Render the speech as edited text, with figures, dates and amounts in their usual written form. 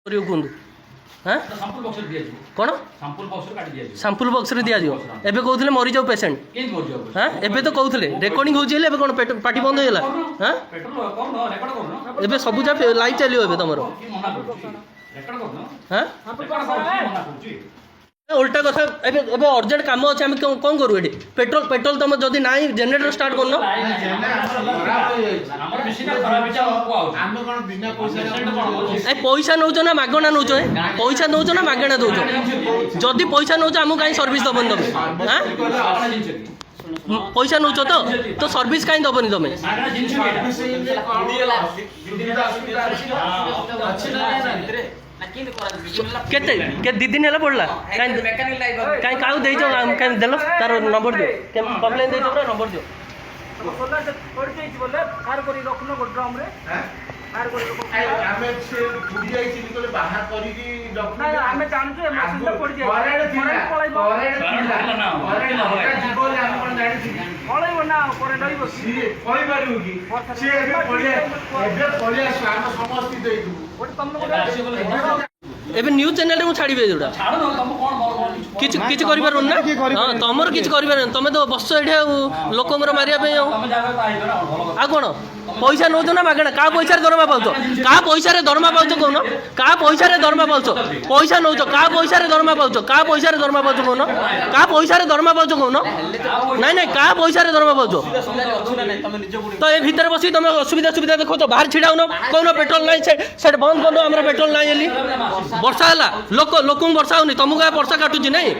କୁହନ୍ତୁ हाँ कौन सांपुल बक्स रे दिया एबे कहते मरीजाऊ पेसेंट हाँ एबे तो कहते रेकर्डिंग होने कौन पार्टी बंद होगा हाँ एबे सब जा लाइव चलो एबे तुम हाँ उल्टा कथा एबे एबे अर्जेंट काम अच्छे आम कौन करूँ ये पेट्रोल पेट्रोल तुम जदि ना जेनेटर स्टार्ट कर पैसा नौ ना मगणा नौ पैसा नौ ना मगणा दौ जदि पैसा नौ आमको कहीं सर्विस दबन तुम हाँ पैसा नौ तो सर्विस कहीं दबनी तुम केते के दी दिन है पड़ला कहीं क्या कहीं देल तार नंबर दियो कम्प्लेन दे नंबर दियो एबे न्यूज चैनल में छाड़ी जोड़ा किछ किछ करि पारन ना हां तमर किछ करि पारन तमे तो बस एठे लोकंगर मारिया पे आ कोन पैसा नौ ना मागणा का पैसा दरमा पाउछ का पैसा रे दरमा पाउछ कोन का पैसा रे दरमा पाउछ पैसा नौ का पैसा रे दरमा पाउछ का पैसा रे दरमा पाउछ कोन का पैसा रे दरमा पाउछ कोन नहीं नहीं का पैसा रे दरमा पाउछ तो ए भीतर बसी तुम असुविधा सुविधा देखो तो बाहर छिड़ा न कोन पेट्रोल नहीं से बंद कर हमरा पेट्रोल नहीं एली वर्षा है लोक वर्षा होनी तुमको वर्षा काटुची नहीं